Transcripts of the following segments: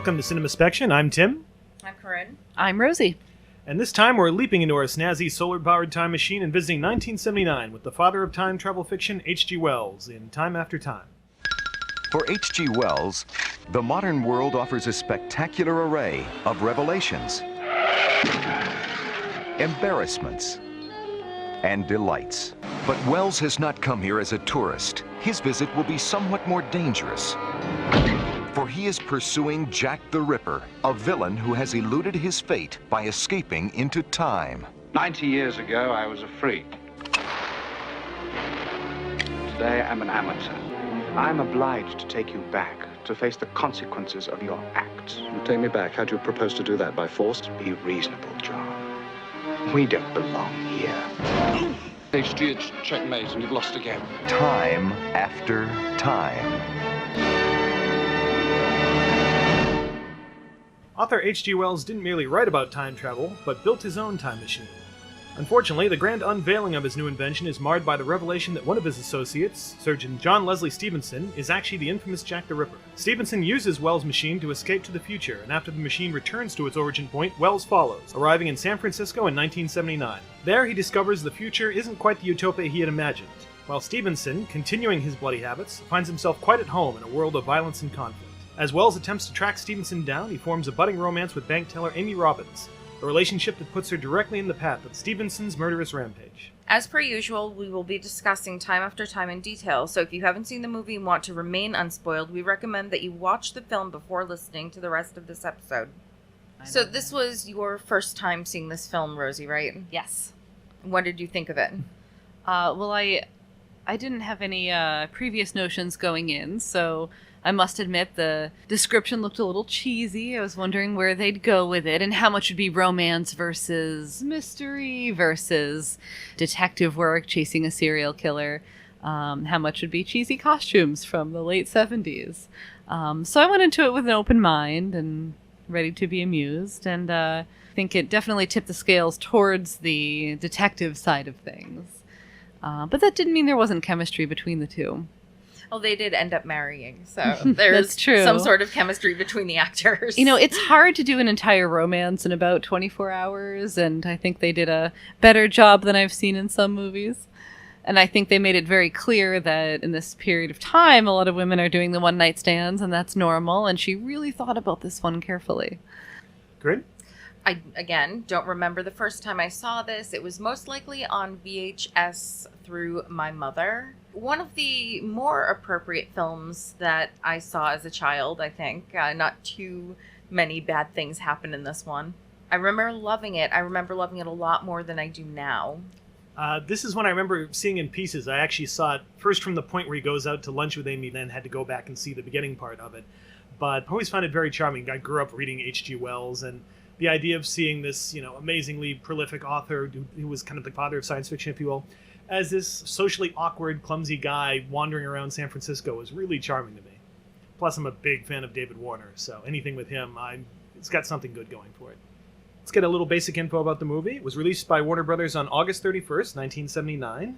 Welcome to CinemaSpection. I'm Tim. I'm Corinne. I'm Rosie. And this time we're leaping into our snazzy solar-powered time machine and visiting 1979 with the father of time travel fiction, H.G. Wells, in Time After Time. For H.G. Wells, the modern world offers a spectacular array of revelations, embarrassments, and delights. But Wells has not come here as a tourist. His visit will be somewhat more dangerous. For he is pursuing Jack the Ripper, a villain who has eluded his fate by escaping into time. 90 years ago, I was a freak. Today, I'm an amateur. I'm obliged to take you back to face the consequences of your acts. You take me back. How do you propose to do that? By force? Be reasonable, John. We don't belong here. HG, it's checkmate, and you've lost again. Time After Time. Author H.G. Wells didn't merely write about time travel, but built his own time machine. Unfortunately, the grand unveiling of his new invention is marred by the revelation that one of his associates, Surgeon John Leslie Stevenson, is actually the infamous Jack the Ripper. Stevenson uses Wells' machine to escape to the future, and after the machine returns to its origin point, Wells follows, arriving in San Francisco in 1979. There, he discovers the future isn't quite the utopia he had imagined, while Stevenson, continuing his bloody habits, finds himself quite at home in a world of violence and conflict. As Wells attempts to track Stevenson down, he forms a budding romance with bank teller Amy Robbins, a relationship that puts her directly in the path of Stevenson's murderous rampage. As per usual, we will be discussing Time After Time in detail, so if you haven't seen the movie and want to remain unspoiled, we recommend that you watch the film before listening to the rest of this episode. So this was your first time seeing this film, Rosie, right? Yes. What did you think of it? Well, I didn't have any previous notions going in, so I must admit the description looked a little cheesy. I was wondering where they'd go with it and how much would be romance versus mystery versus detective work chasing a serial killer. How much would be cheesy costumes from the late 70s. So I went into it with an open mind and ready to be amused, and I think it definitely tipped the scales towards the detective side of things. But that didn't mean there wasn't chemistry between the two. Well, they did end up marrying, so there's That's true. some sort of chemistry between the actors. You know, it's hard to do an entire romance in about 24 hours, and I think they did a better job than I've seen in some movies. And I think they made it very clear that in this period of time, a lot of women are doing the one-night stands, and that's normal, and she really thought about this one carefully. Great. I, again, don't remember the first time I saw this. It was most likely on VHS through my mother. One of the more appropriate films that I saw as a child, I think. Not too many bad things happen in this one. I remember loving it. I remember loving it a lot more than I do now. This is one I remember seeing in pieces. I actually saw it first from the point where he goes out to lunch with Amy, then had to go back and see the beginning part of it. But I always found it very charming. I grew up reading H.G. Wells, and the idea of seeing this, amazingly prolific author who was kind of the father of science fiction, if you will, as this socially awkward, clumsy guy wandering around San Francisco was really charming to me. Plus, I'm a big fan of David Warner, so anything with him, it's got something good going for it. Let's get a little basic info about the movie. It was released by Warner Brothers on August 31st, 1979.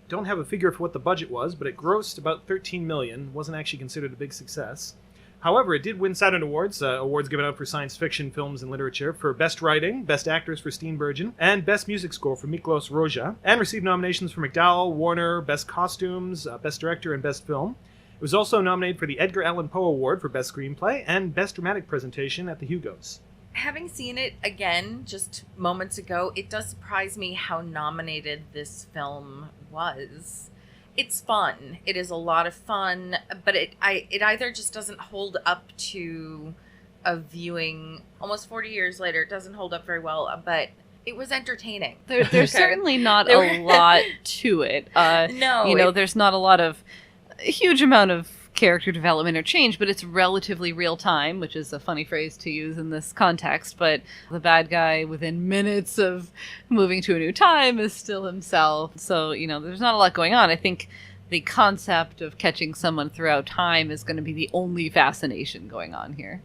Don't have a figure for what the budget was, but it grossed about $13 million. Wasn't actually considered a big success. However, it did win Saturn Awards, awards given out for science fiction films and literature, for Best Writing, Best Actress for Steenburgen, and Best Music Score for Miklos Rozsa, and received nominations for McDowell, Warner, Best Costumes, Best Director, and Best Film. It was also nominated for the Edgar Allan Poe Award for Best Screenplay and Best Dramatic Presentation at the Hugos. Having seen it again just moments ago, it does surprise me how nominated this film was. It's fun. It is a lot of fun, but it either just doesn't hold up to a viewing almost 40 years later. It doesn't hold up very well, but it was entertaining. There's certainly not a lot to it. No. There's not a huge amount of character development or change, but it's relatively real time, which is a funny phrase to use in this context. But the bad guy, within minutes of moving to a new time, is still himself. So, there's not a lot going on. I think the concept of catching someone throughout time is going to be the only fascination going on here.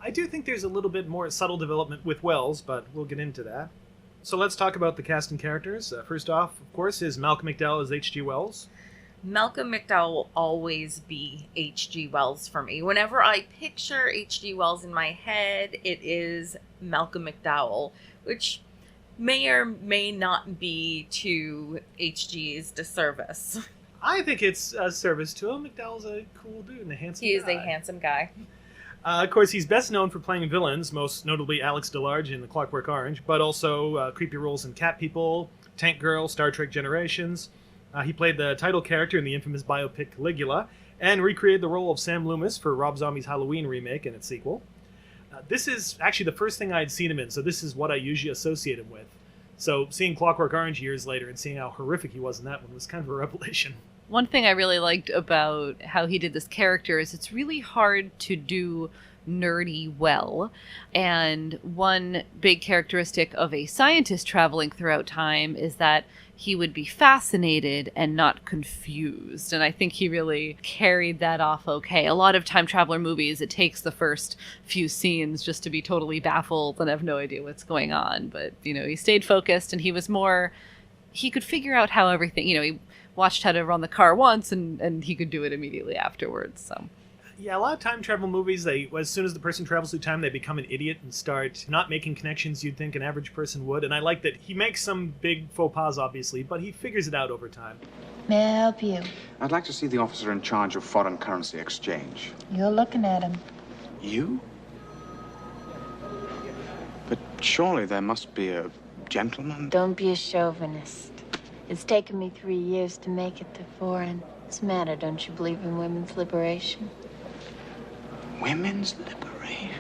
I do think there's a little bit more subtle development with Wells, but we'll get into that. So let's talk about the cast and characters. First off, of course, is Malcolm McDowell as H.G. Wells. Malcolm McDowell will always be H.G. Wells for me. Whenever I picture H.G. Wells in my head, it is Malcolm McDowell, which may or may not be to H.G.'s disservice. I think it's a service to him. McDowell's a cool dude and a handsome guy. He is a handsome guy. Of course, he's best known for playing villains, most notably Alex DeLarge in The Clockwork Orange, but also creepy roles in Cat People, Tank Girl, Star Trek Generations. He played the title character in the infamous biopic Caligula, and recreated the role of Sam Loomis for Rob Zombie's Halloween remake and its sequel. This is actually the first thing I'd seen him in, so this is what I usually associate him with. So seeing Clockwork Orange years later and seeing how horrific he was in that one was kind of a revelation. One thing I really liked about how he did this character is it's really hard to do nerdy well. And one big characteristic of a scientist traveling throughout time is that he would be fascinated and not confused. And I think he really carried that off okay. A lot of time traveler movies, it takes the first few scenes just to be totally baffled and have no idea what's going on. But, he stayed focused, and he was more... He could figure out how everything... he watched how to run the car once, and he could do it immediately afterwards, so... Yeah, a lot of time travel movies, as soon as the person travels through time, they become an idiot and start not making connections you'd think an average person would. And I like that he makes some big faux pas, obviously, but he figures it out over time. May I help you? I'd like to see the officer in charge of foreign currency exchange. You're looking at him. You? But surely there must be a gentleman. Don't be a chauvinist. It's taken me 3 years to make it to foreign. What's the matter? Don't you believe in women's liberation? Women's liberation?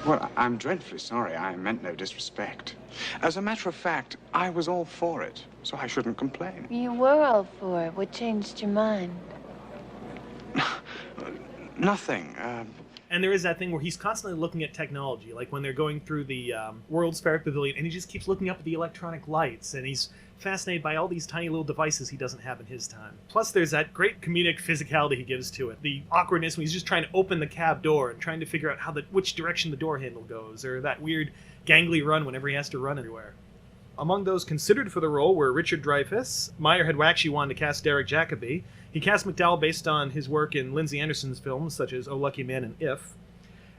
Well, I'm dreadfully sorry. I meant no disrespect. As a matter of fact, I was all for it, so I shouldn't complain. You were all for it. What changed your mind? Nothing. And there is that thing where he's constantly looking at technology, like when they're going through the World's Fair Pavilion, and he just keeps looking up at the electronic lights, and he's fascinated by all these tiny little devices he doesn't have in his time. Plus, there's that great comedic physicality he gives to it. The awkwardness when he's just trying to open the cab door and trying to figure out which direction the door handle goes, or that weird gangly run whenever he has to run everywhere. Among those considered for the role were Richard Dreyfuss. Meyer had actually wanted to cast Derek Jacobi. He cast McDowell based on his work in Lindsay Anderson's films, such as Oh Lucky Man and If.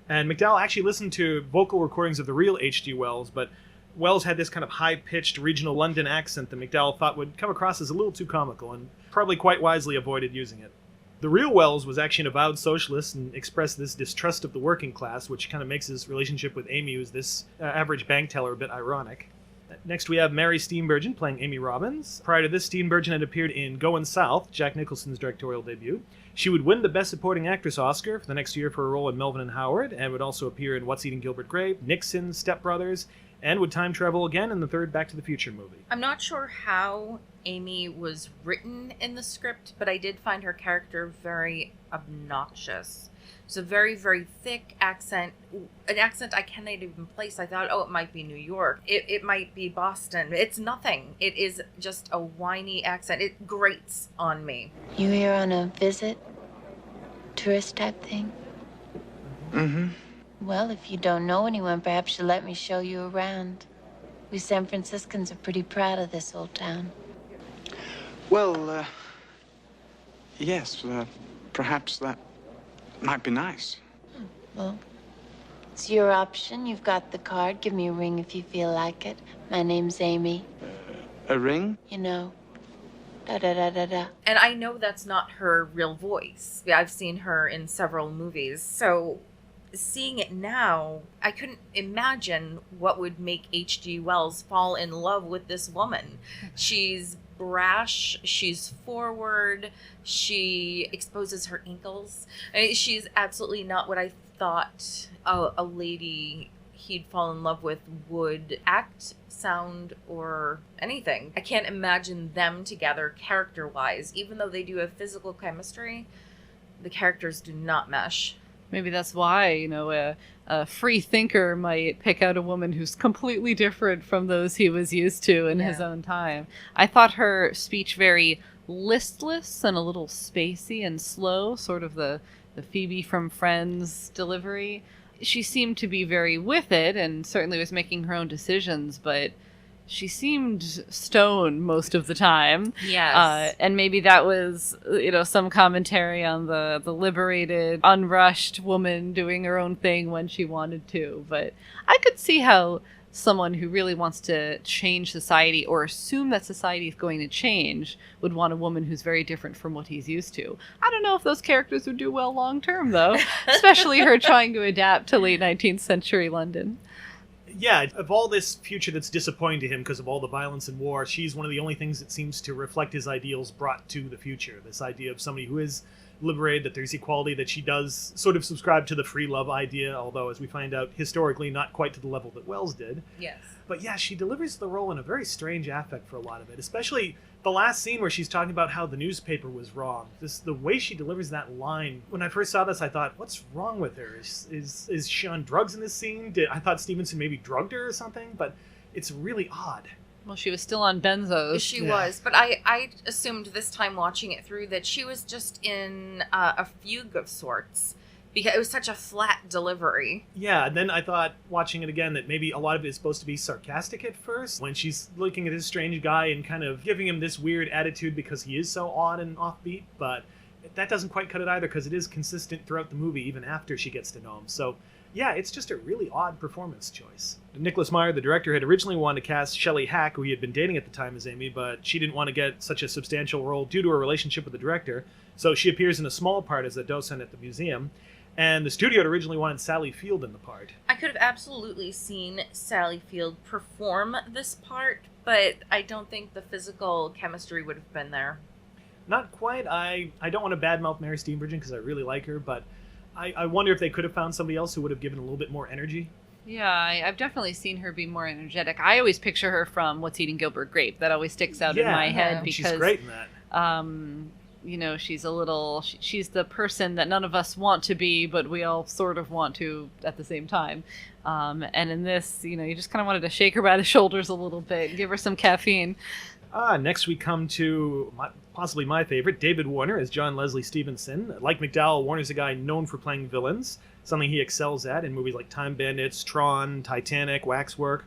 And McDowell actually listened to vocal recordings of the real H.G. Wells, but Wells had this kind of high-pitched regional London accent that McDowell thought would come across as a little too comical, and probably quite wisely avoided using it. The real Wells was actually an avowed socialist and expressed this distrust of the working class, which kind of makes his relationship with Amy, who's this average bank teller, a bit ironic. Next we have Mary Steenburgen playing Amy Robbins. Prior to this, Steenburgen had appeared in Goin' South, Jack Nicholson's directorial debut. She would win the Best Supporting Actress Oscar for the next year for her role in Melvin and Howard, and would also appear in What's Eating Gilbert Grape, Nixon, Step Brothers, and would time travel again in the third Back to the Future movie. I'm not sure how Amy was written in the script, but I did find her character very obnoxious. It's a very, very thick accent, an accent I cannot even place. I thought, it might be New York. It might be Boston. It's nothing. It is just a whiny accent. It grates on me. You here on a visit? Tourist type thing? Mm-hmm. Well, if you don't know anyone, perhaps you'll let me show you around. We San Franciscans are pretty proud of this old town. Well, yes, perhaps that might be nice. Well, it's your option. You've got the card. Give me a ring if you feel like it. My name's Amy. A ring? You know, da-da-da-da-da. And I know that's not her real voice. I've seen her in several movies, so seeing it now, I couldn't imagine what would make H.G. Wells fall in love with this woman. She's brash, she's forward, she exposes her ankles. I mean, she's absolutely not what I thought a lady he'd fall in love with would act, sound, or anything. I can't imagine them together character-wise. Even though they do have physical chemistry, the characters do not mesh. Maybe that's why, a free thinker might pick out a woman who's completely different from those he was used to in his own time. I thought her speech very listless and a little spacey and slow, sort of the Phoebe from Friends delivery. She seemed to be very with it and certainly was making her own decisions, but she seemed stoned most of the time. Yes. And maybe that was, some commentary on the liberated, unrushed woman doing her own thing when she wanted to. But I could see how someone who really wants to change society or assume that society is going to change would want a woman who's very different from what he's used to. I don't know if those characters would do well long term, though, especially her trying to adapt to late 19th century London. Yeah, of all this future that's disappointing to him because of all the violence and war, she's one of the only things that seems to reflect his ideals brought to the future. This idea of somebody who is liberated, that there's equality, that she does sort of subscribe to the free love idea, although, as we find out, historically not quite to the level that Wells did. Yes. But yeah, she delivers the role in a very strange affect for a lot of it, especially the last scene where she's talking about how the newspaper was wrong. The way she delivers that line. When I first saw this, I thought, what's wrong with her? Is she on drugs in this scene? I thought Stevenson maybe drugged her or something, but it's really odd. Well, she was still on benzos. She was, but I assumed this time watching it through that she was just in a fugue of sorts, because it was such a flat delivery. Yeah, and then I thought, watching it again, that maybe a lot of it is supposed to be sarcastic at first, when she's looking at this strange guy and kind of giving him this weird attitude because he is so odd and offbeat, but that doesn't quite cut it either, because it is consistent throughout the movie, even after she gets to know him. So yeah, it's just a really odd performance choice. Nicholas Meyer, the director, had originally wanted to cast Shelley Hack, who he had been dating at the time as Amy, but she didn't want to get such a substantial role due to her relationship with the director, so she appears in a small part as a docent at the museum. And the studio had originally wanted Sally Field in the part. I could have absolutely seen Sally Field perform this part, but I don't think the physical chemistry would have been there. Not quite. I don't want to badmouth Mary Steenburgen because I really like her, but I wonder if they could have found somebody else who would have given a little bit more energy. Yeah, I've definitely seen her be more energetic. I always picture her from What's Eating Gilbert Grape. That always sticks out in my head because she's great in that. She's the person that none of us want to be, but we all sort of want to at the same time. And in this, you just kind of wanted to shake her by the shoulders a little bit, give her some caffeine. Next we come to possibly my favorite, David Warner as John Leslie Stevenson. Like McDowell, Warner's a guy known for playing villains, something he excels at in movies like Time Bandits, Tron, Titanic, Waxwork.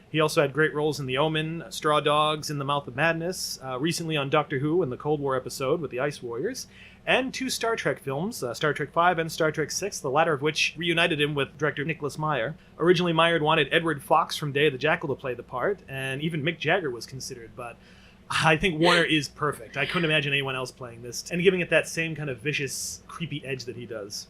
He also had great roles in The Omen, Straw Dogs, In the Mouth of Madness, recently on Doctor Who in the Cold War episode with the Ice Warriors, and 2 Star Trek films, Star Trek V and Star Trek VI, the latter of which reunited him with director Nicholas Meyer. Originally, Meyer had wanted Edward Fox from Day of the Jackal to play the part, and even Mick Jagger was considered, but I think Warner is perfect. I couldn't imagine anyone else playing this, and giving it that same kind of vicious, creepy edge that he does.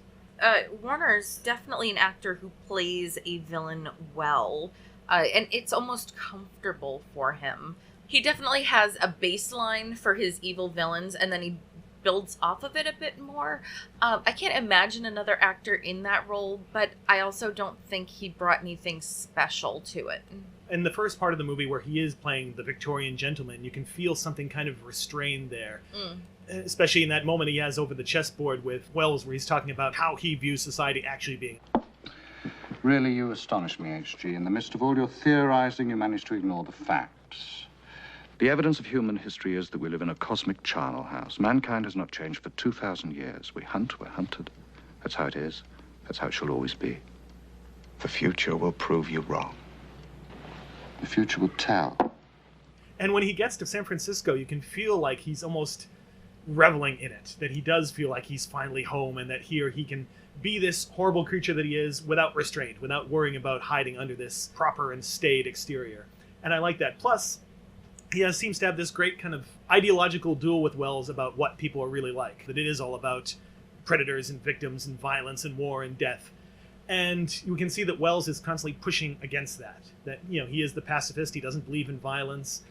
Warner's definitely an actor who plays a villain well, and it's almost comfortable for him. He definitely has a baseline for his evil villains, and then he builds off of it a bit more. I can't imagine another actor in that role, but I also don't think he brought anything special to it. In the first part of the movie where he is playing the Victorian gentleman, you can feel something kind of restrained there. Especially in that moment he has over the chessboard with Wells, where he's talking about how he views society actually being. Really, you astonish me, H.G. In the midst of all your theorizing, you managed to ignore the facts. The evidence of human history is that we live in a cosmic charnel house. Mankind has not changed for 2,000 years. We hunt, we're hunted. That's how it is. That's how it shall always be. The future will prove you wrong. The future will tell. And when he gets to San Francisco, you can feel like he's almost reveling in it. That he does feel like he's finally home, and that here he can be this horrible creature that he is without restraint, without worrying about hiding under this proper and staid exterior. And I like that. Plus, he seems to have this great kind of ideological duel with Wells about what people are really like. That it is all about predators and victims and violence and war and death. And you can see that Wells is constantly pushing against that. That, he is the pacifist, he doesn't believe in violence.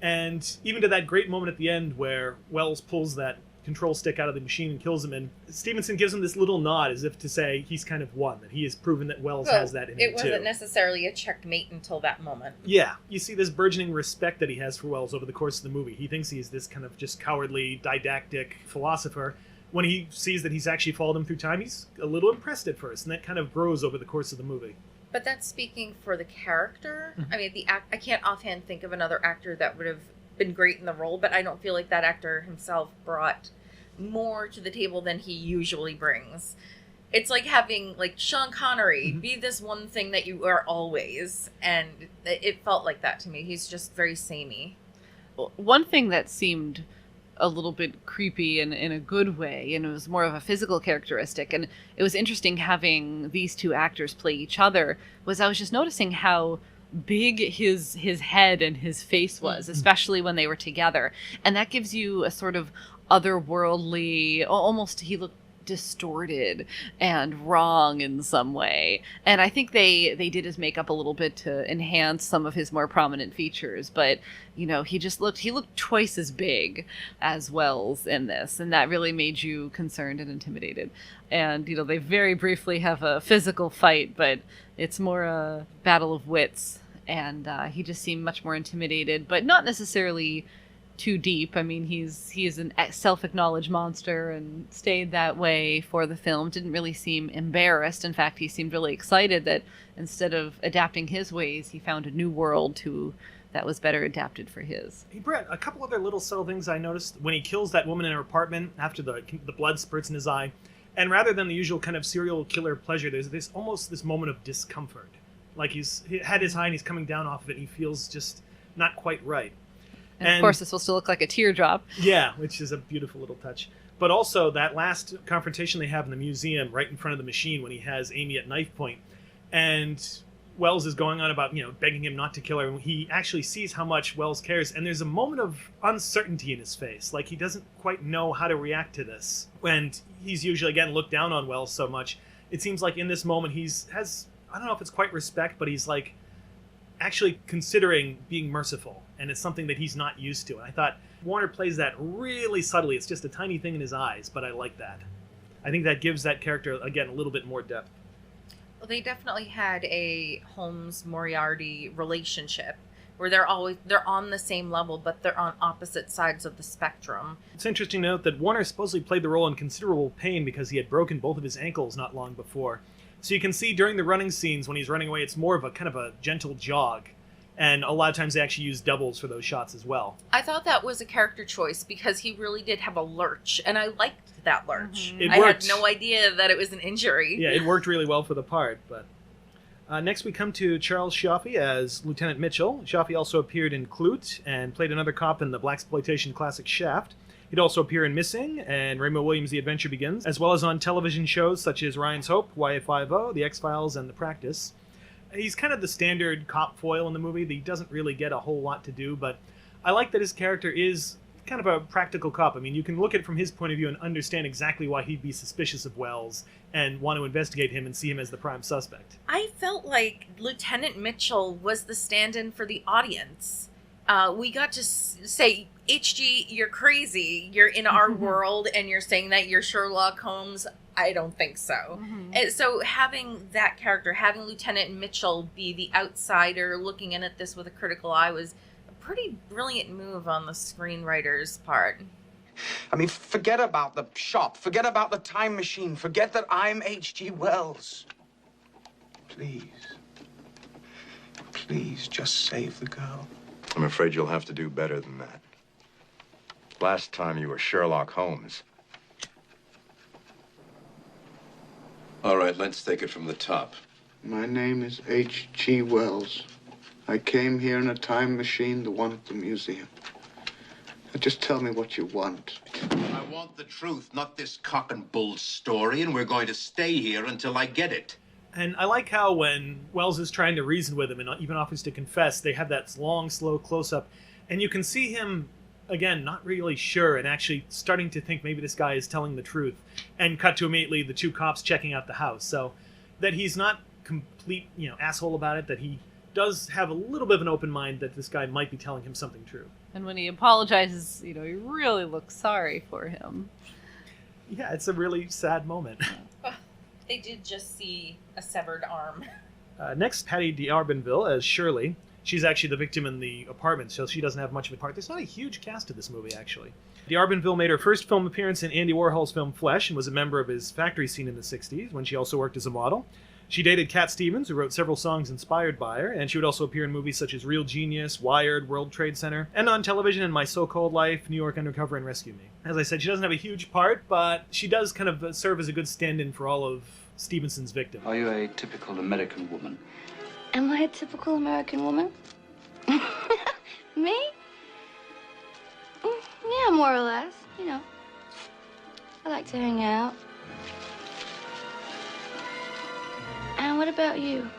And even to that great moment at the end where Wells pulls that control stick out of the machine and kills him, and Stevenson gives him this little nod as if to say he's kind of won, that he has proven that Wells has that in him too. It wasn't necessarily a checkmate until that moment. Yeah, you see this burgeoning respect that he has for Wells over the course of the movie. He thinks he's this kind of just cowardly, didactic philosopher. When he sees that he's actually followed him through time, he's a little impressed at first, and that kind of grows over the course of the movie. But that's speaking for the character. I mean, I can't offhand think of another actor that would have been great in the role, but I don't feel like that actor himself brought more to the table than he usually brings. It's like having, like, Sean Connery be this one thing that you are always, and it felt like that to me. He's just very samey. One thing that seemed a little bit creepy in a good way, and it was more of a physical characteristic, and it was interesting having these two actors play each other, was I was just noticing how big his head and his face was, especially when they were together. And that gives you a sort of otherworldly, almost, he looked distorted and wrong in some way. And I think they did his makeup a little bit to enhance some of his more prominent features, but he looked twice as big as Wells in this, and that really made you concerned and intimidated. And they very briefly have a physical fight, but it's more a battle of wits, and he just seemed much more intimidated, but not necessarily too deep. I mean, he's a self-acknowledged monster and stayed that way for the film. Didn't really seem embarrassed. In fact, he seemed really excited that instead of adapting his ways, he found a new world that was better adapted for his. Hey, Brett, a couple other little subtle things I noticed when he kills that woman in her apartment after the blood spurts in his eye. And rather than the usual kind of serial killer pleasure, there's this moment of discomfort. Like he had his high and he's coming down off of it and he feels just not quite right. And of course, it's supposed to look like a teardrop. Yeah, which is a beautiful little touch. But also, that last confrontation they have in the museum, right in front of the machine, when he has Amy at knife point, and Wells is going on about, begging him not to kill her, and he actually sees how much Wells cares, and there's a moment of uncertainty in his face, like he doesn't quite know how to react to this. And he's usually, again, looked down on Wells so much. It seems like in this moment has, I don't know if it's quite respect, but he's like actually considering being merciful, and it's something that he's not used to. And I thought Warner plays that really subtly. It's just a tiny thing in his eyes, but I like that. I think that gives that character, again, a little bit more depth. Well, they definitely had a Holmes-Moriarty relationship where they're on the same level, but they're on opposite sides of the spectrum. It's interesting to note that Warner supposedly played the role in considerable pain because he had broken both of his ankles not long before. So you can see during the running scenes when he's running away, it's more of a kind of a gentle jog. And a lot of times they actually use doubles for those shots as well. I thought that was a character choice because he really did have a lurch, and I liked that lurch. Mm-hmm. I had no idea that it was an injury. Yeah, it worked really well for the part. But next we come to Charles Chaffee as Lieutenant Mitchell. Chaffee also appeared in Clute and played another cop in the blaxploitation classic Shaft. He'd also appear in Missing and Raymond Williams' The Adventure Begins, as well as on television shows such as Ryan's Hope, YA50, The X-Files, and The Practice. He's kind of the standard cop foil in the movie. He doesn't really get a whole lot to do, but I like that his character is kind of a practical cop. I mean, you can look at it from his point of view and understand exactly why he'd be suspicious of Wells and want to investigate him and see him as the prime suspect. I felt like Lieutenant Mitchell was the stand-in for the audience. We got to say, HG, you're crazy. You're in our world, and you're saying that you're Sherlock Holmes. I don't think so. Mm-hmm. And so having that character, having Lieutenant Mitchell be the outsider looking in at this with a critical eye was a pretty brilliant move on the screenwriter's part. I mean, forget about the shop. Forget about the time machine. Forget that I'm H.G. Wells. Please. Please, just save the girl. I'm afraid you'll have to do better than that. Last time you were Sherlock Holmes. All right, let's take it from the top. My name is H.G. Wells. I came here in a time machine, the one at the museum. Now just tell me what you want. I want the truth, not this cock and bull story, and we're going to stay here until I get it. And I like how when Wells is trying to reason with him and even offers to confess, they have that long, slow close-up, and you can see him, again, not really sure and actually starting to think maybe this guy is telling the truth, and cut to immediately the two cops checking out the house. So that he's not complete, asshole about it, that he does have a little bit of an open mind that this guy might be telling him something true. And when he apologizes, he really looks sorry for him. Yeah, it's a really sad moment. They did just see a severed arm. Next, Patty D'Arbonville as Shirley. She's actually the victim in the apartment, so she doesn't have much of a part. There's not a huge cast to this movie, actually. D'Arbonville made her first film appearance in Andy Warhol's film Flesh and was a member of his factory scene in the 60s, when she also worked as a model. She dated Cat Stevens, who wrote several songs inspired by her, and she would also appear in movies such as Real Genius, Wired, World Trade Center, and on television in My So-Called Life, New York Undercover, and Rescue Me. As I said, she doesn't have a huge part, but she does kind of serve as a good stand-in for all of Stevenson's victims. Are you a typical American woman? Am I a typical American woman? Me? Yeah, more or less. You know, I like to hang out. And what about you?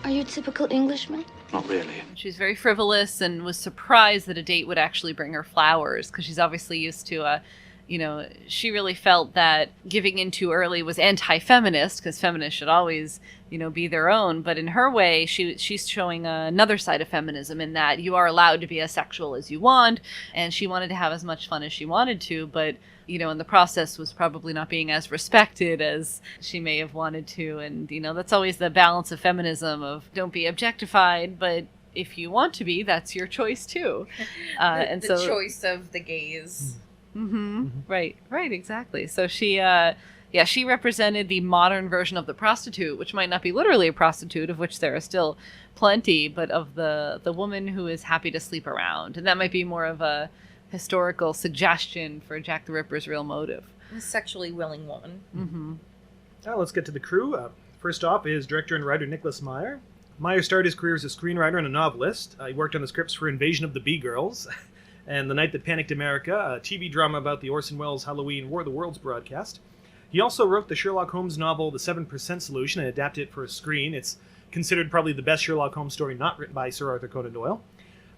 Are you a typical Englishman? Not really. She's very frivolous and was surprised that a date would actually bring her flowers, because she's obviously used to she really felt that giving in too early was anti-feminist, because feminists should always, be their own. But in her way, she's showing another side of feminism, in that you are allowed to be as sexual as you want, and she wanted to have as much fun as she wanted to, but in the process was probably not being as respected as she may have wanted to. And, that's always the balance of feminism, of don't be objectified, but if you want to be, that's your choice too. The choice of the gaze. Right, exactly. So she represented the modern version of the prostitute, which might not be literally a prostitute, of which there are still plenty, but of the woman who is happy to sleep around. And that might be more of a historical suggestion for Jack the Ripper's real motive. A sexually willing woman. Now let's get to the crew. First off is director and writer Nicholas Meyer. Meyer started his career as a screenwriter and a novelist. He worked on the scripts for Invasion of the Bee Girls and The Night That Panicked America, a TV drama about the Orson Welles Halloween War of the Worlds broadcast. He also wrote the Sherlock Holmes novel The 7% Solution and adapted it for a screen. It's considered probably the best Sherlock Holmes story not written by Sir Arthur Conan Doyle.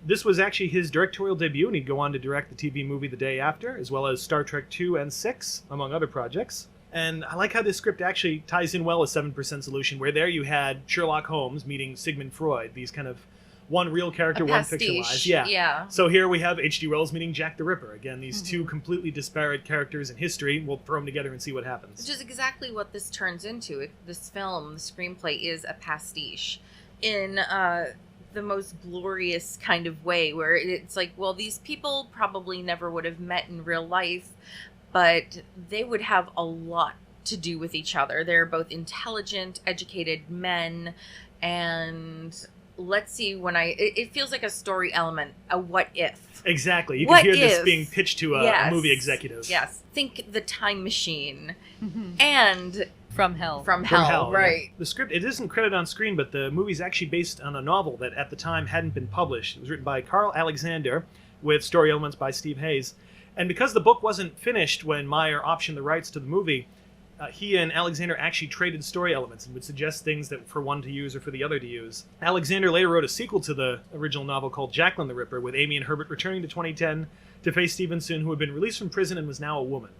This was actually his directorial debut, and he'd go on to direct the TV movie the day after, as well as Star Trek II and VI, among other projects. And I like how this script actually ties in well with 7% Solution, where there you had Sherlock Holmes meeting Sigmund Freud, these kind of one real character, one fictionalized. Yeah. So here we have H.G. Wells meeting Jack the Ripper. Again, these two completely disparate characters in history. We'll throw them together and see what happens. Which is exactly what this turns into. This film, the screenplay, is a pastiche in the most glorious kind of way, where it's like, well, these people probably never would have met in real life, but they would have a lot to do with each other. They're both intelligent, educated men, and let's see, it feels like a story element, a what if. Exactly. You can hear this being pitched to a movie executive. Yes. Think The Time Machine and From Hell. From Hell, right. Yeah. The script, it isn't credited on screen, but the movie's actually based on a novel that at the time hadn't been published. It was written by Carl Alexander with story elements by Steve Hayes. And because the book wasn't finished when Meyer optioned the rights to the movie, he and Alexander actually traded story elements and would suggest things that for one to use or for the other to use. Alexander later wrote a sequel to the original novel called Jacqueline the Ripper, with Amy and Herbert returning to 2010 to face Stevenson, who had been released from prison and was now a woman.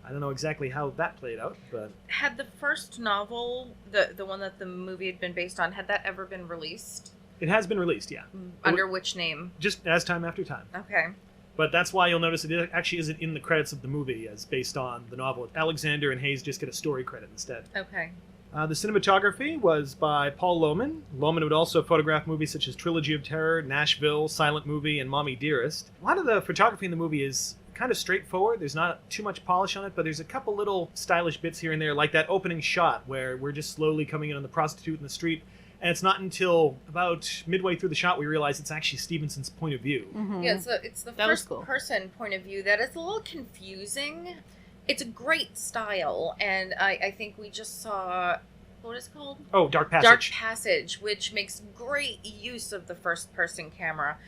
I don't know exactly how that played out, but... Had the first novel, the one that the movie had been based on, had that ever been released? It has been released, yeah. Under which name? Just As Time After Time. Okay. But that's why you'll notice it actually isn't in the credits of the movie as based on the novel. Alexander and Hayes just get a story credit instead. Okay. The cinematography was by Paul Lohman. Lohman would also photograph movies such as Trilogy of Terror, Nashville, Silent Movie, and Mommy Dearest. A lot of the photography in the movie is kind of straightforward. There's not too much polish on it, but there's a couple little stylish bits here and there, like that opening shot where we're just slowly coming in on the prostitute in the street. And it's not until about midway through the shot we realize it's actually Stevenson's point of view. Yeah, it's the first person point of view that is a little confusing. It's a great style, and I think we just saw, what is it called? Oh, Dark Passage. Dark Passage, which makes great use of the first person camera.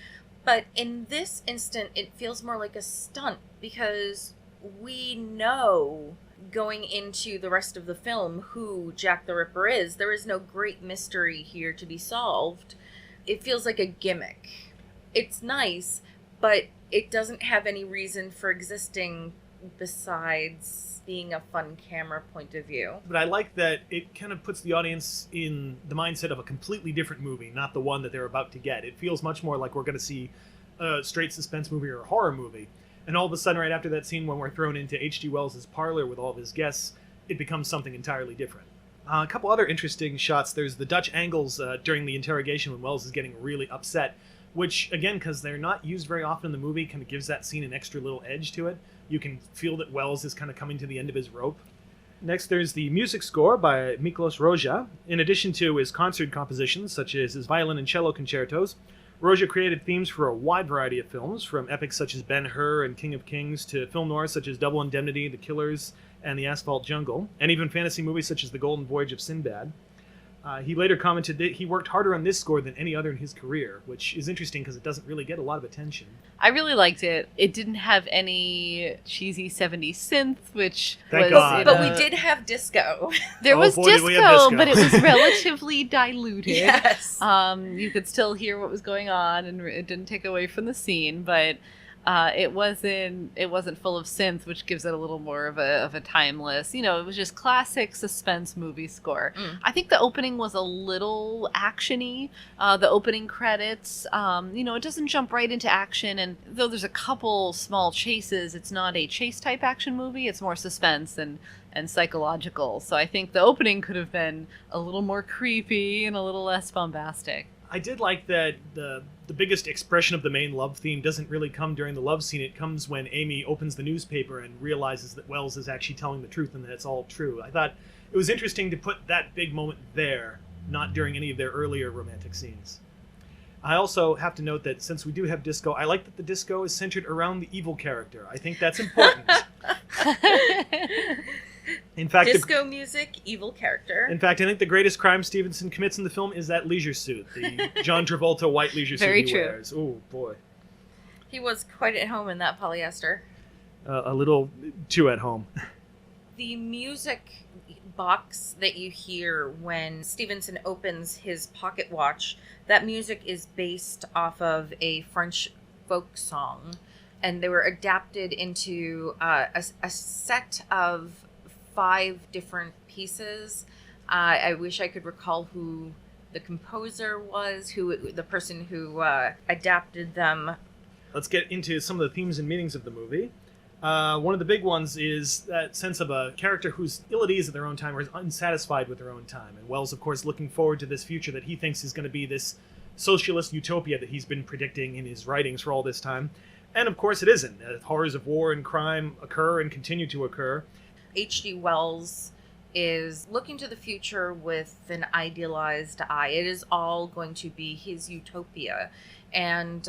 But in this instant, it feels more like a stunt, because we know going into the rest of the film who Jack the Ripper is. There is no great mystery here to be solved. It feels like a gimmick. It's nice, but it doesn't have any reason for existing besides being a fun camera point of view. But I like that it kind of puts the audience in the mindset of a completely different movie, not the one that they're about to get. It feels much more like we're going to see a straight suspense movie or a horror movie. And all of a sudden, right after that scene when we're thrown into H.G. Wells' parlor with all of his guests, it becomes something entirely different. A couple other interesting shots. There's the Dutch angles during the interrogation when Wells is getting really upset, which, again, because they're not used very often in the movie, kind of gives that scene an extra little edge to it. You can feel that Wells is kind of coming to the end of his rope. Next, there's the music score by Miklos Rozsa. In addition to his concert compositions, such as his violin and cello concertos, Rozsa created themes for a wide variety of films, from epics such as Ben-Hur and King of Kings to film noirs such as Double Indemnity, The Killers, and The Asphalt Jungle, and even fantasy movies such as The Golden Voyage of Sinbad. He later commented that he worked harder on this score than any other in his career, which is interesting because it doesn't really get a lot of attention. I really liked it. It didn't have any cheesy 70s synth, which Thank was... God. But we did have disco. There was boy, did we have disco. but it was relatively diluted. Yes. You could still hear what was going on, and it didn't take away from the scene, but it wasn't full of synth, which gives it a little more of a timeless. It was just classic suspense movie score. I think the opening was a little actiony. The opening credits, it doesn't jump right into action, and though there's a couple small chases, it's not a chase type action movie. It's more suspense and psychological. So I think the opening could have been a little more creepy and a little less bombastic. I did like that the biggest expression of the main love theme doesn't really come during the love scene. It comes when Amy opens the newspaper and realizes that Wells is actually telling the truth and that it's all true. I thought it was interesting to put that big moment there, not during any of their earlier romantic scenes. I also have to note that since we do have disco, I like that the disco is centered around the evil character. I think that's important. In fact, disco music, evil character. In fact, I think the greatest crime Stevenson commits in the film is that leisure suit, the John Travolta white leisure suit he wears. Oh boy, he was quite at home in that polyester. A little too at home. The music box that you hear when Stevenson opens his pocket watch, that music is based off of a French folk song, and they were adapted into a set of 5 different pieces. I wish I could recall who the composer was, who the person who adapted them. Let's get into some of the themes and meanings of the movie. One of the big ones is that sense of a character who's ill at ease at their own time or is unsatisfied with their own time. And Wells, of course, looking forward to this future that he thinks is going to be this socialist utopia that he's been predicting in his writings for all this time. And of course it isn't. Horrors of war and crime occur and continue to occur. H.G. Wells is looking to the future with an idealized eye. It is all going to be his utopia. And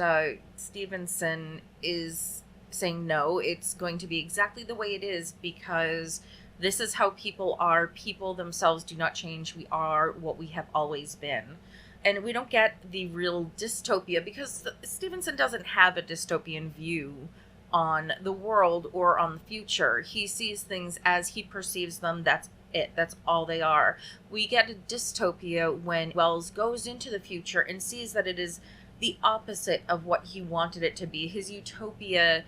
Stevenson is saying, no, it's going to be exactly the way it is because this is how people are. People themselves do not change. We are what we have always been. And we don't get the real dystopia because Stevenson doesn't have a dystopian view on the world or on the future. He sees things as he perceives them. That's it. That's all they are. We get a dystopia when Wells goes into the future and sees that it is the opposite of what he wanted it to be. His utopia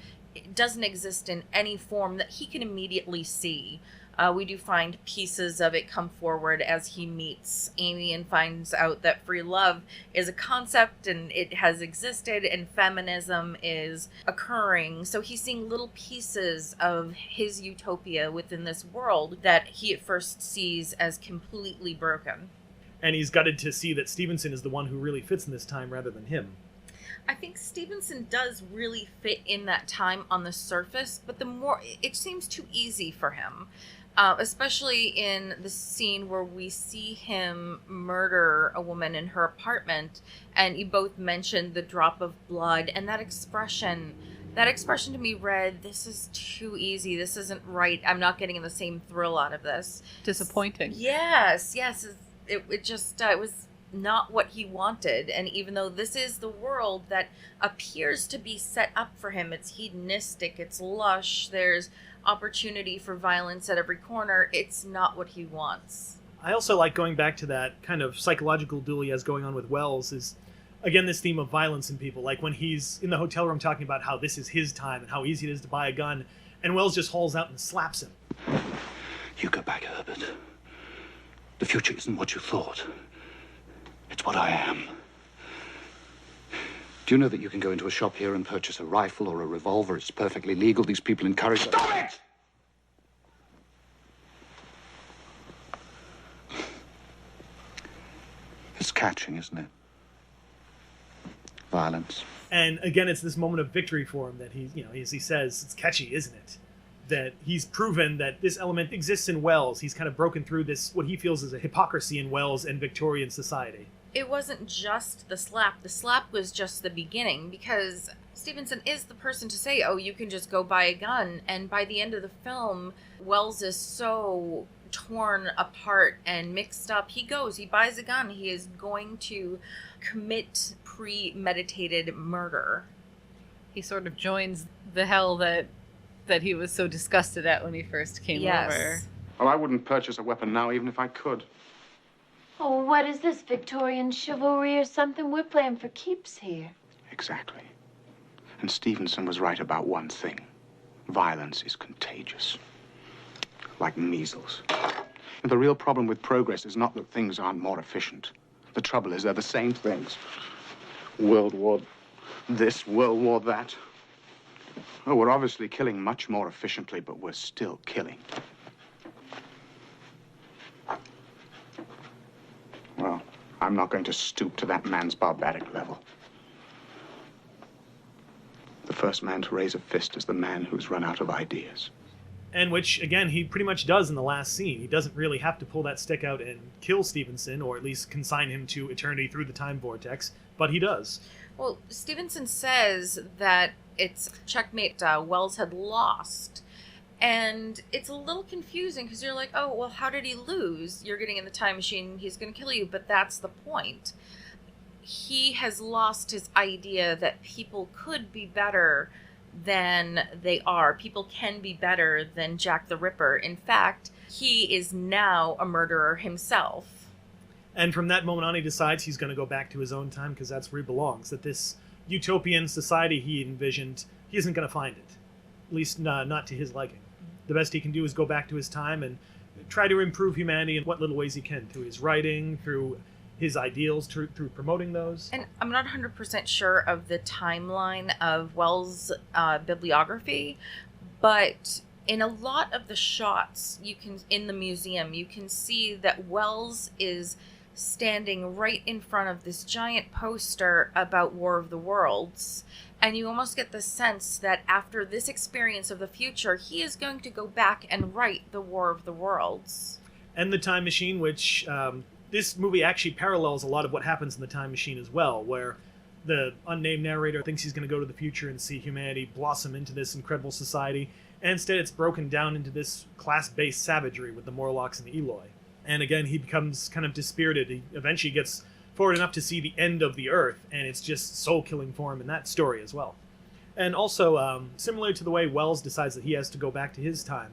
doesn't exist in any form that he can immediately see. We do find pieces of it come forward as he meets Amy and finds out that free love is a concept and it has existed and feminism is occurring. So he's seeing little pieces of his utopia within this world that he at first sees as completely broken. And he's gutted to see that Stevenson is the one who really fits in this time rather than him. I think Stevenson does really fit in that time on the surface, but the more it seems too easy for him. Especially in the scene where we see him murder a woman in her apartment, and you both mentioned the drop of blood, and that expression to me read, this is too easy, this isn't right, I'm not getting the same thrill out of this. Disappointing. Yes, it was not what he wanted, and even though this is the world that appears to be set up for him, it's hedonistic, it's lush, there's opportunity for violence at every corner, it's not what he wants. I also like going back to that kind of psychological duel he has going on with Wells is, again, this theme of violence in people. Like when he's in the hotel room talking about how this is his time and how easy it is to buy a gun, and Wells just hauls out and slaps him. You go back, Herbert. The future isn't what you thought. It's what I am. Do you know that you can go into a shop here and purchase a rifle or a revolver? It's perfectly legal. These people encourage... Stop it! It's catching, isn't it? Violence. And again, it's this moment of victory for him that he, as he says, it's catchy, isn't it? that he's proven that this element exists in Wells. He's kind of broken through this, what he feels is a hypocrisy in Wells and Victorian society. It wasn't just the slap. The slap was just the beginning, because Stevenson is the person to say, oh, you can just go buy a gun. And by the end of the film, Wells is so torn apart and mixed up. He buys a gun. He is going to commit premeditated murder. He sort of joins the hell that he was so disgusted at when he first came over. Well, I wouldn't purchase a weapon now, even if I could. Oh, what is this, Victorian chivalry or something? We're playing for keeps here. Exactly. And Stevenson was right about one thing. Violence is contagious. Like measles. And the real problem with progress is not that things aren't more efficient. The trouble is they're the same things. World War this, World War that. Oh, we're obviously killing much more efficiently, but we're still killing. Well, I'm not going to stoop to that man's barbaric level. The first man to raise a fist is the man who's run out of ideas. And which, again, he pretty much does in the last scene. He doesn't really have to pull that stick out and kill Stevenson, or at least consign him to eternity through the time vortex, but he does. Well, Stevenson says that it's checkmate. Wells had lost. And it's a little confusing, because you're like, oh, well, how did he lose? You're getting in the time machine, he's going to kill you, but that's the point. He has lost his idea that people could be better than they are. People can be better than Jack the Ripper. In fact, he is now a murderer himself. And from that moment on, he decides he's going to go back to his own time, because that's where he belongs. That this utopian society he envisioned, he isn't going to find it. At least not to his liking. The best he can do is go back to his time and try to improve humanity in what little ways he can, through his writing, through his ideals, through promoting those. And I'm not 100% sure of the timeline of Wells' bibliography, but in a lot of the shots in the museum, you can see that Wells is standing right in front of this giant poster about War of the Worlds. And you almost get the sense that after this experience of the future, he is going to go back and write the War of the Worlds. And the Time Machine, which this movie actually parallels a lot of what happens in the Time Machine as well, where the unnamed narrator thinks he's going to go to the future and see humanity blossom into this incredible society. And instead it's broken down into this class-based savagery with the Morlocks and the Eloi. And again, he becomes kind of dispirited. He eventually gets forward enough to see the end of the Earth, and it's just soul-killing for him in that story as well. And also, similar to the way Wells decides that he has to go back to his time,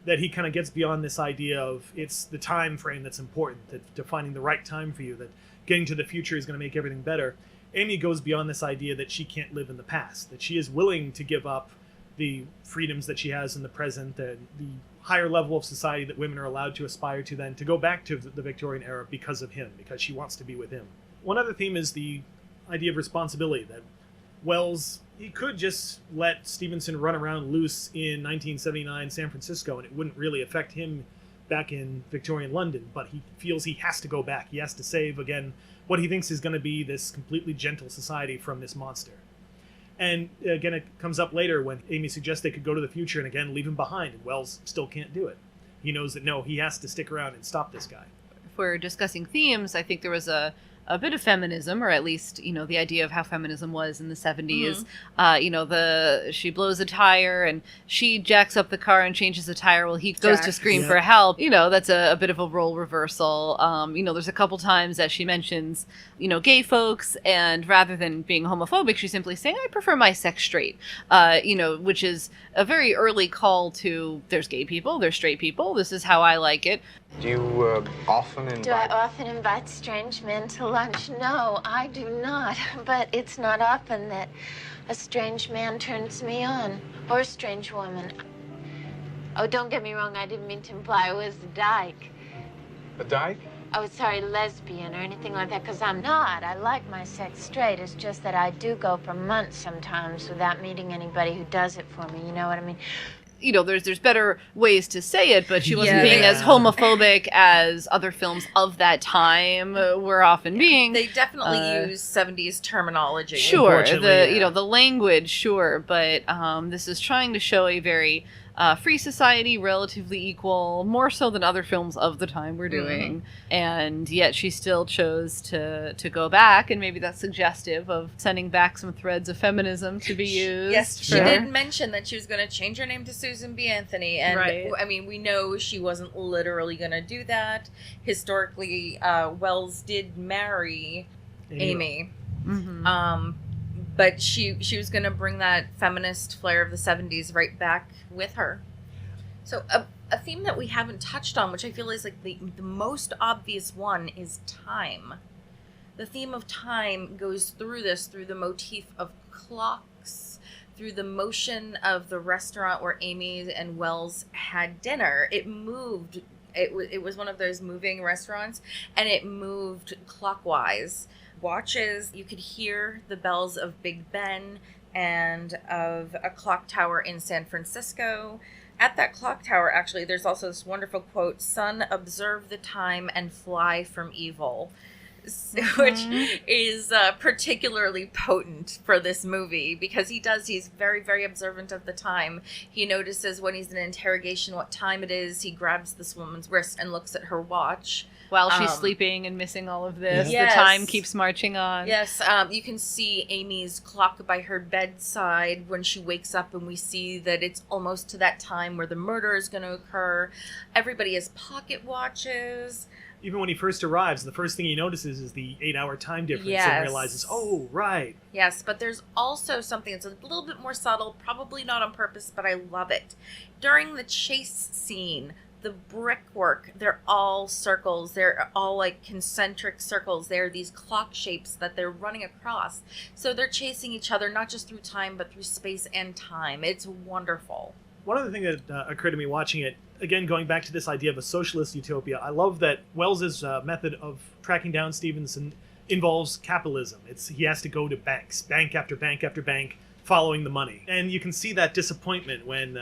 that he kind of gets beyond this idea of it's the time frame that's important, that defining the right time for you, that getting to the future is going to make everything better. Amy goes beyond this idea that she can't live in the past, that she is willing to give up the freedoms that she has in the present, and the higher level of society that women are allowed to aspire to then, to go back to the Victorian era because of him, because she wants to be with him. One other theme is the idea of responsibility, that Wells, he could just let Stevenson run around loose in 1979 San Francisco and it wouldn't really affect him back in Victorian London, but he feels he has to go back. He has to save, again, what he thinks is going to be this completely gentle society from this monster. And again, it comes up later when Amy suggests they could go to the future and again leave him behind, and Wells still can't do it. He knows that no, he has to stick around and stop this guy. If we're discussing themes, I think there was a bit of feminism, or at least, the idea of how feminism was in the 70s. Mm-hmm. She blows a tire and she jacks up the car and changes the tire while he goes to scream for help. That's a bit of a role reversal. There's a couple times that she mentions, gay folks, and rather than being homophobic, she's simply saying, I prefer my sex straight, which is a very early call to, there's gay people, there's straight people, this is how I like it. Do you often invite... Do I often invite strange men to lunch? No, I do not. But it's not often that a strange man turns me on, or a strange woman. Oh, don't get me wrong, I didn't mean to imply I was a dyke. A dyke? Oh, sorry, lesbian or anything like that, because I'm not. I like my sex straight. It's just that I do go for months sometimes without meeting anybody who does it for me, you know what I mean? There's better ways to say it, but she wasn't being as homophobic as other films of that time were often being. They definitely use 70s terminology. Sure, the language, sure, but this is trying to show a very free society, relatively equal, more so than other films of the time were doing. And yet she still chose to go back, and maybe that's suggestive of sending back some threads of feminism to be used. Yes, she did mention that she was going to change her name to Susan B. Anthony. And I mean, we know she wasn't literally going to do that. Historically, Wells did marry Amy. But she was going to bring that feminist flair of the 70s right back with her. So a theme that we haven't touched on, which I feel is like the most obvious one, is time. The theme of time goes through the motif of clocks, through the motion of the restaurant where Amy and Wells had dinner. It moved. It was one of those moving restaurants, and it moved clockwise. Watches, you could hear the bells of Big Ben and of a clock tower in San Francisco. At that clock tower, actually, there's also this wonderful quote, "Son, observe the time and fly from evil," which is particularly potent for this movie, because he's very, very observant of the time. He notices when he's in interrogation what time it is. He grabs this woman's wrist and looks at her watch. While she's sleeping and missing all of this, the time keeps marching on. Yes, you can see Amy's clock by her bedside when she wakes up, and we see that it's almost to that time where the murder is going to occur. Everybody has pocket watches. Even when he first arrives, the first thing he notices is the 8-hour time difference and realizes, oh, right. Yes, but there's also something that's a little bit more subtle, probably not on purpose, but I love it. During the chase scene, the brickwork, they're all circles. They're all like concentric circles. They're these clock shapes that they're running across. So they're chasing each other, not just through time, but through space and time. It's wonderful. One other thing that occurred to me watching it, again, going back to this idea of a socialist utopia, I love that Wells's method of tracking down Stevenson involves capitalism. He has to go to banks, bank after bank after bank, following the money. And you can see that disappointment when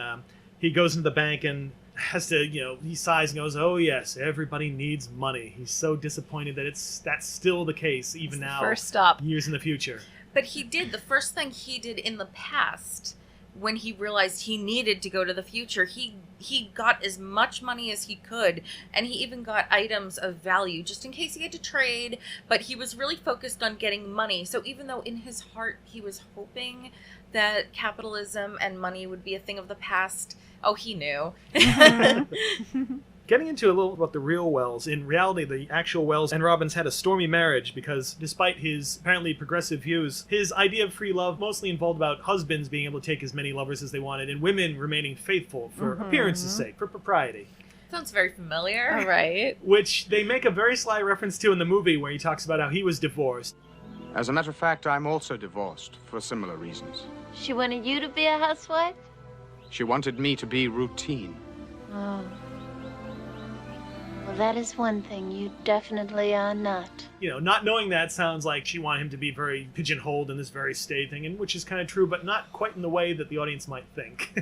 he goes into the bank and has to, he sighs and goes, oh yes, everybody needs money. He's so disappointed that that's still the case, even now, first stop, years in the future. But the first thing he did in the past, when he realized he needed to go to the future, he got as much money as he could, and he even got items of value just in case he had to trade, but he was really focused on getting money. So even though in his heart he was hoping that capitalism and money would be a thing of the past, he knew. Getting into a little about the real Wells, in reality, the actual Wells and Robbins had a stormy marriage because despite his apparently progressive views, his idea of free love mostly involved about husbands being able to take as many lovers as they wanted and women remaining faithful for appearance's sake, for propriety. Sounds very familiar. All right. Which they make a very sly reference to in the movie where he talks about how he was divorced. As a matter of fact, I'm also divorced for similar reasons. She wanted you to be a housewife? She wanted me to be routine. Oh. Well, that is one thing you definitely are not. Not knowing that sounds like she wanted him to be very pigeonholed in this very staid thing, and which is kind of true, but not quite in the way that the audience might think.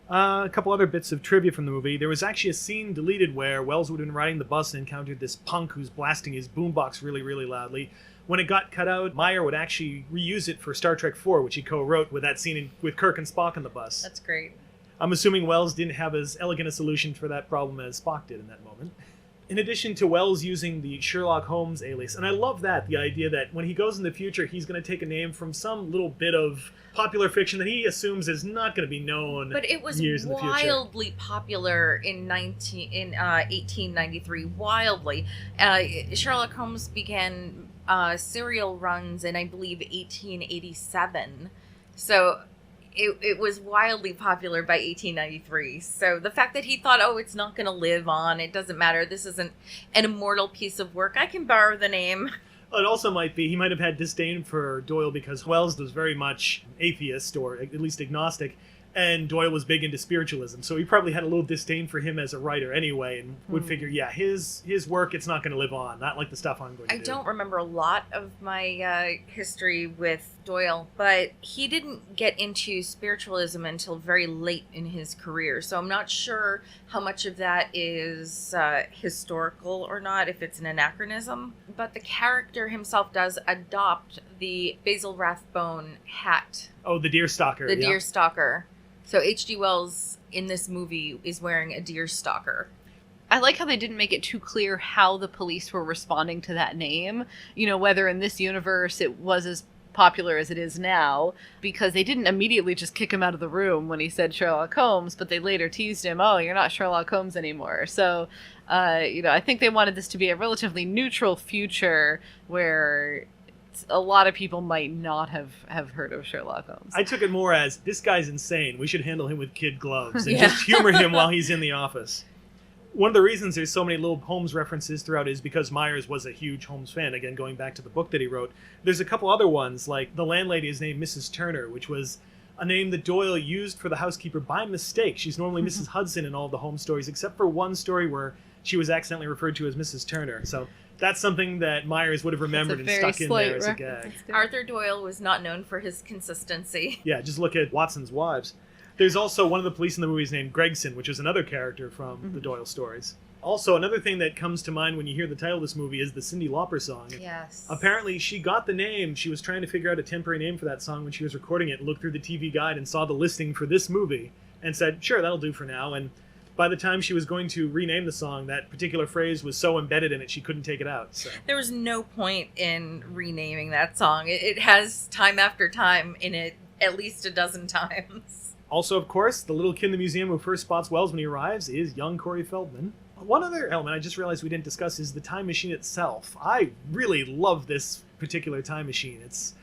A couple other bits of trivia from the movie. There was actually a scene deleted where Wells would have been riding the bus and encountered this punk who's blasting his boombox really, really loudly. When it got cut out, Meyer would actually reuse it for Star Trek IV, which he co-wrote with that scene with Kirk and Spock on the bus. That's great. I'm assuming Wells didn't have as elegant a solution for that problem as Spock did in that moment. In addition to Wells using the Sherlock Holmes alias, and I love that, the idea that when he goes in the future, he's going to take a name from some little bit of popular fiction that he assumes is not going to be known. But it was years in the future. Wildly popular in 1893. Wildly, Sherlock Holmes began serial runs in, I believe, 1887. So it was wildly popular by 1893. So the fact that he thought, it's not going to live on, it doesn't matter, this isn't an immortal piece of work, I can borrow the name. It also might be, he might have had disdain for Doyle because Wells was very much atheist, or at least agnostic, and Doyle was big into spiritualism, so he probably had a little disdain for him as a writer anyway, and would figure, his work, it's not going to live on, not like the stuff I'm going to do. I don't remember a lot of my history with Doyle, but he didn't get into spiritualism until very late in his career, so I'm not sure how much of that is historical or not, if it's an anachronism, but the character himself does adopt the Basil Rathbone hat. Oh, the Deerstalker. The Deerstalker. So H.G. Wells in this movie is wearing a deer stalker. I like how they didn't make it too clear how the police were responding to that name. You know, whether in this universe it was as popular as it is now, because they didn't immediately just kick him out of the room when he said Sherlock Holmes, but they later teased him, oh, you're not Sherlock Holmes anymore. So, I think they wanted this to be a relatively neutral future where a lot of people might not have heard of Sherlock Holmes. I took it more as, this guy's insane. We should handle him with kid gloves and just humor him while he's in the office. One of the reasons there's so many little Holmes references throughout is because Myers was a huge Holmes fan. Again, going back to the book that he wrote. There's a couple other ones, like the landlady is named Mrs. Turner, which was a name that Doyle used for the housekeeper by mistake. She's normally Mrs. Hudson in all the Holmes stories, except for one story where she was accidentally referred to as Mrs. Turner. So that's something that Myers would have remembered and stuck in there as a gag. Arthur Doyle was not known for his consistency. Yeah, just look at Watson's wives. There's also one of the police in the movies named Gregson, which is another character from the Doyle stories. Also, another thing that comes to mind when you hear the title of this movie is the Cyndi Lauper song. Yes. Apparently, she got the name. She was trying to figure out a temporary name for that song when she was recording it, and looked through the TV guide and saw the listing for this movie and said, sure, that'll do for now. And by the time she was going to rename the song, that particular phrase was so embedded in it she couldn't take it out. So there was no point in renaming that song. It has time after time in it at least a dozen times. Also, of course, the little kid in the museum who first spots Wells when he arrives is young Corey Feldman. One other element I just realized we didn't discuss is the time machine itself. I really love this particular time machine. It's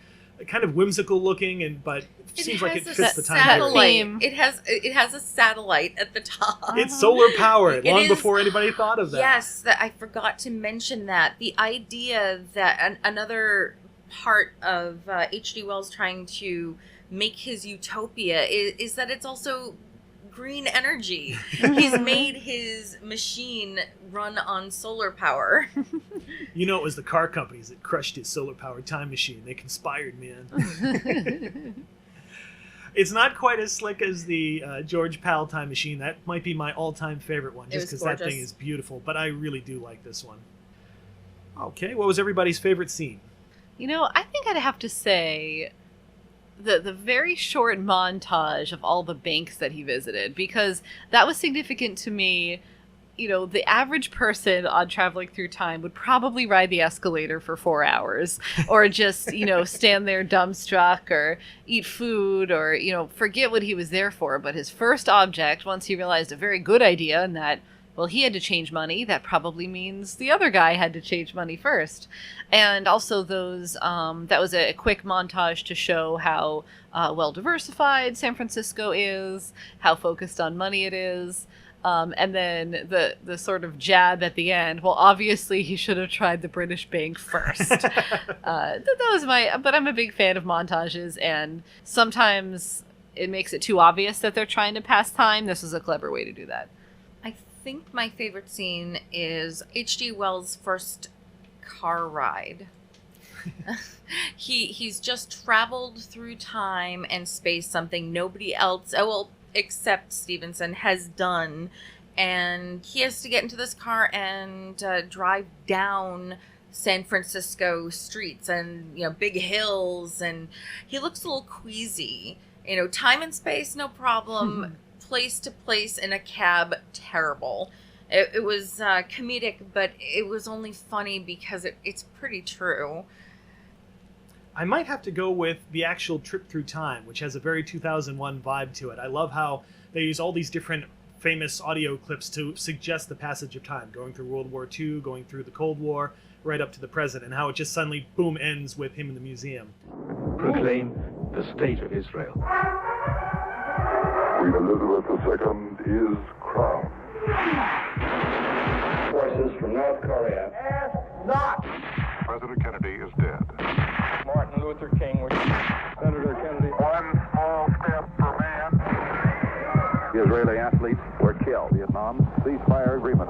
kind of whimsical looking, but it seems like it fits the time period. It has a satellite at the top. It's solar powered, long before anybody thought of that. Yes, I forgot to mention that. The idea that another part of H.G. Wells trying to make his utopia is that it's also green energy. He's made his machine run on solar power. You know, it was the car companies that crushed his solar-powered time machine. They conspired, man. It's not quite as slick as the George Pal time machine. That might be my all-time favorite one, just because that thing is beautiful. But I really do like this one. Okay, what was everybody's favorite scene? You know, I think I'd have to say the very short montage of all the banks that he visited, because that was significant to me. You know, the average person on traveling through time would probably ride the escalator for 4 hours or just, stand there dumbstruck or eat food or, forget what he was there for. But his first object, once he realized a very good idea and that, well, he had to change money, that probably means the other guy had to change money first. And also those, that was a quick montage to show how well-diversified San Francisco is, how focused on money it is. And then the sort of jab at the end, well, obviously he should have tried the British bank first. That was but I'm a big fan of montages, and sometimes it makes it too obvious that they're trying to pass time. This was a clever way to do that. I think my favorite scene is H.G. Wells' first car ride. He's just traveled through time and space, something nobody else, except Stevenson, has done, and he has to get into this car and drive down San Francisco streets and big hills, and he looks a little queasy. Time and space, no problem. Place to place in a cab, terrible. It was comedic, but it was only funny because it's pretty true. I might have to go with the actual trip through time, which has a very 2001 vibe to it. I love how they use all these different famous audio clips to suggest the passage of time, going through World War II, going through the Cold War, right up to the present, and how it just suddenly, boom, ends with him in the museum. Proclaim the state of Israel. Queen Elizabeth II is crowned. Forces from North Korea. Ask not! President Kennedy is dead. Martin Luther King. Senator Kennedy. One small step for man. The Israeli athletes were killed. Vietnam ceasefire agreement.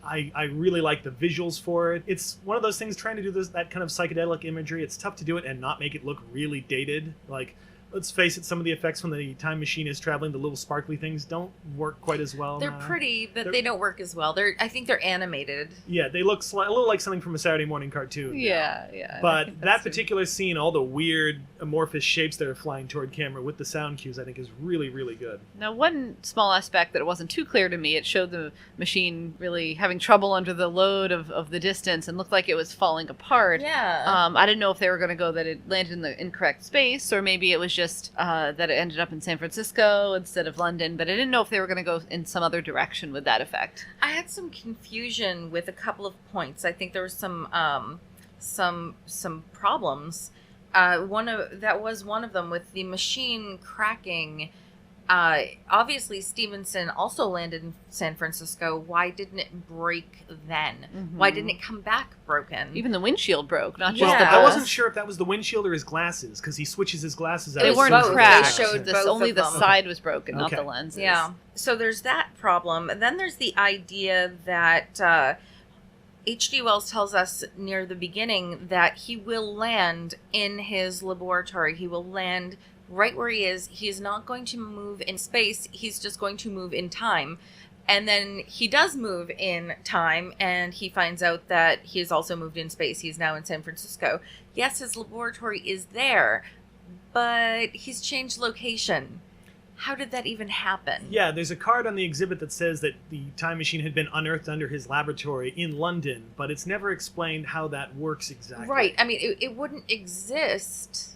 I really like the visuals for it. It's one of those things, trying to do that kind of psychedelic imagery. It's tough to do it and not make it look really dated. Like, let's face it, some of the effects when the time machine is traveling, the little sparkly things, don't work quite as well. They're pretty, but they don't work as well. I think they're animated. Yeah, they look a little like something from a Saturday morning cartoon. Yeah. But that particular scene, all the weird amorphous shapes that are flying toward camera with the sound cues, I think is really, really good. Now, one small aspect that wasn't too clear to me, it showed the machine really having trouble under the load of the distance and looked like it was falling apart. Yeah. I didn't know if they were going to go that it landed in the incorrect space, or maybe it was just that it ended up in San Francisco instead of London, but I didn't know if they were going to go in some other direction with that effect. I had some confusion with a couple of points. I think there was some problems. That was one of them with the machine cracking. Obviously, Stevenson also landed in San Francisco. Why didn't it break then? Mm-hmm. Why didn't it come back broken? Even the windshield broke, not just Well, the I glass. wasn't sure if that was the windshield or his glasses, because he switches his glasses out. They weren't both. cracked. They showed both only of the them. side was broken, not Okay. the lenses. Yeah. So there's that problem. And then there's the idea that H.G. Wells tells us near the beginning that he will land in his laboratory. He will land right where he is. He is not going to move in space. He's just going to move in time. And then he does move in time, and he finds out that he has also moved in space. He's now in San Francisco. Yes, his laboratory is there, but he's changed location. How did that even happen? Yeah, there's a card on the exhibit that says that the time machine had been unearthed under his laboratory in London, but it's never explained how that works exactly. Right. I mean, it wouldn't exist.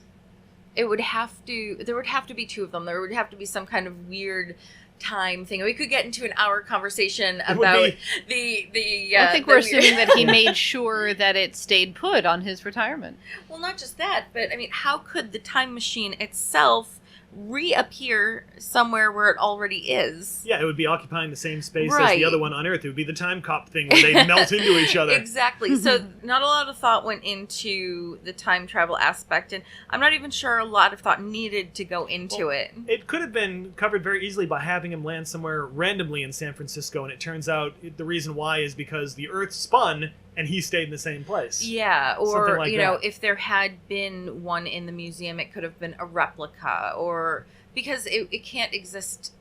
There would have to be two of them. There would have to be some kind of weird time thing. We could get into an hour conversation about the I think we're assuming that he made sure that it stayed put on his retirement. Well, not just that, but I mean, how could the time machine itself reappear somewhere where it already is? Yeah, it would be occupying the same space as Right. the other one on Earth. It would be the time cop thing where they melt into each other. Exactly. So not a lot of thought went into the time travel aspect, and I'm not even sure a lot of thought needed to go into it. It could have been covered very easily by having him land somewhere randomly in San Francisco, and it turns out the reason why is because the Earth spun and he stayed in the same place. Yeah, Something or, like you know, that. if there had been one in the museum, it could have been a replica, or because it can't exist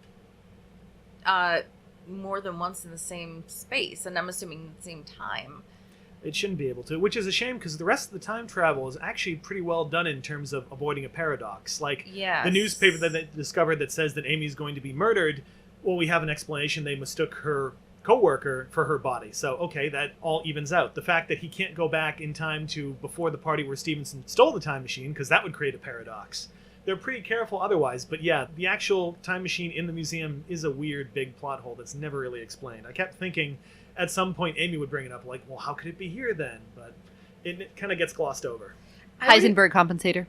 more than once in the same space, and I'm assuming the same time. It shouldn't be able to, which is a shame because the rest of the time travel is actually pretty well done in terms of avoiding a paradox. Like Yes. the newspaper that they discovered that says that Amy's going to be murdered, well, we have an explanation. They mistook her co-worker for her body. So, okay, that all evens out. The fact that he can't go back in time to before the party where Stevenson stole the time machine, because that would create a paradox. They're pretty careful otherwise, but yeah, the actual time machine in the museum is a weird big plot hole that's never really explained. I kept thinking at some point Amy would bring it up, like, well, how could it be here then? But it kind of gets glossed over. Heisenberg compensator.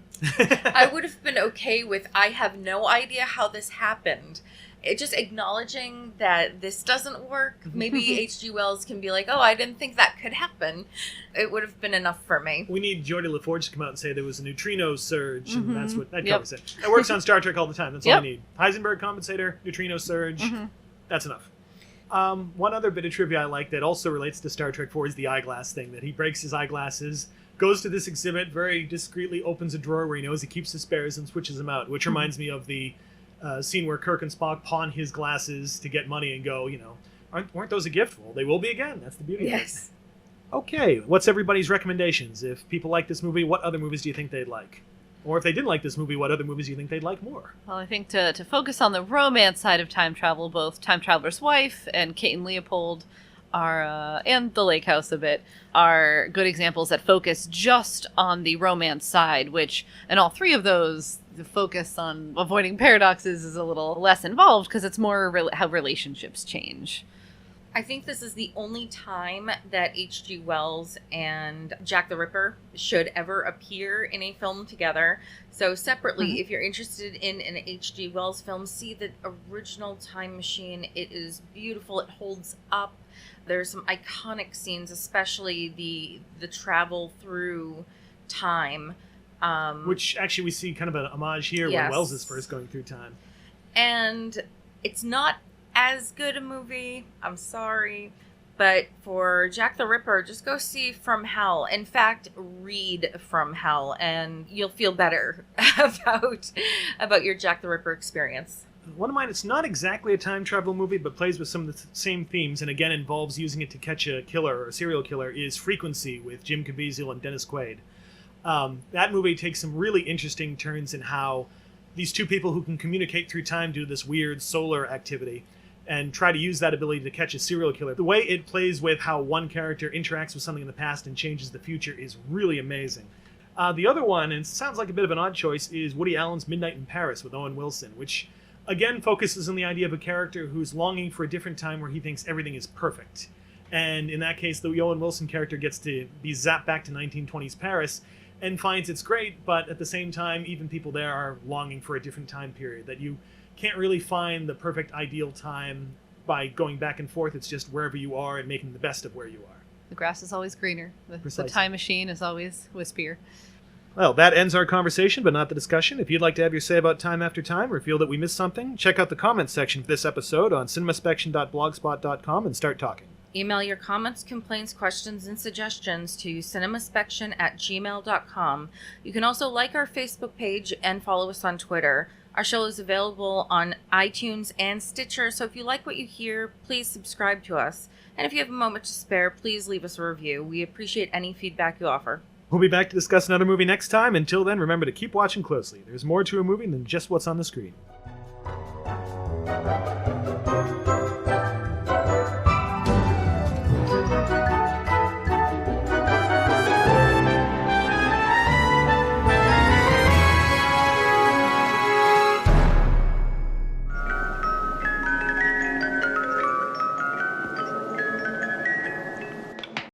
I would have been okay with, I have no idea how this happened. It just acknowledging that this doesn't work. Maybe H.G. Wells can be like, oh, I didn't think that could happen. It would have been enough for me. We need Geordie LaForge to come out and say there was a neutrino surge, and that's what that Yep. covers it. That works on Star Trek all the time. That's all Yep. I need. Heisenberg compensator, neutrino surge. That's enough. One other bit of trivia I like that also relates to Star Trek 4 is the eyeglass thing, that he breaks his eyeglasses, goes to this exhibit, very discreetly opens a drawer where he knows he keeps his spares and switches them out, which reminds me of the scene where Kirk and Spock pawn his glasses to get money and go, you know, weren't those a gift? Well, they will be again. That's the beauty of it. Yes. Okay, what's everybody's recommendations? If people like this movie, what other movies do you think they'd like? Or if they didn't like this movie, what other movies do you think they'd like more? Well, I think to focus on the romance side of time travel, both Time Traveler's Wife and Kate and Leopold are, and The Lake House a bit, are good examples that focus just on the romance side, which, in all three of those, the focus on avoiding paradoxes is a little less involved because it's more how relationships change. I think this is the only time that H.G. Wells and Jack the Ripper should ever appear in a film together. So separately, if you're interested in an H.G. Wells film, see the original Time Machine. It is beautiful. It holds up. There's some iconic scenes, especially the travel through time. Which actually we see kind of an homage here when Yes. Wells is first going through time. And it's not as good a movie, I'm sorry, But for Jack the Ripper, just go see From Hell. In fact, read From Hell, and you'll feel better about your Jack the Ripper experience. One of mine, it's not exactly a time travel movie, but plays with some of the same themes, and again involves using it to catch a killer or a serial killer, is Frequency with Jim Caviezel and Dennis Quaid. That movie takes some really interesting turns in how these two people who can communicate through time do this weird solar activity and try to use that ability to catch a serial killer. The way it plays with how one character interacts with something in the past and changes the future is really amazing. The other one, and it sounds like a bit of an odd choice, is Woody Allen's Midnight in Paris with Owen Wilson, which again focuses on the idea of a character who's longing for a different time where he thinks everything is perfect. And in that case, the Owen Wilson character gets to be zapped back to 1920s Paris and finds it's great, but at the same time, even people there are longing for a different time period, that you can't really find the perfect ideal time by going back and forth. It's just wherever you are and making the best of where you are. The grass is always greener. The Precisely. time machine is always wispier. Well, that ends our conversation, but not the discussion. If you'd like to have your say about Time After Time or feel that we missed something, check out the comments section for this episode on cinemaspection.blogspot.com and start talking. Email your comments, complaints, questions, and suggestions to cinemaspection@gmail.com. You can also like our Facebook page and follow us on Twitter. Our show is available on iTunes and Stitcher, so if you like what you hear, please subscribe to us. And if you have a moment to spare, please leave us a review. We appreciate any feedback you offer. We'll be back to discuss another movie next time. Until then, remember to keep watching closely. There's more to a movie than just what's on the screen.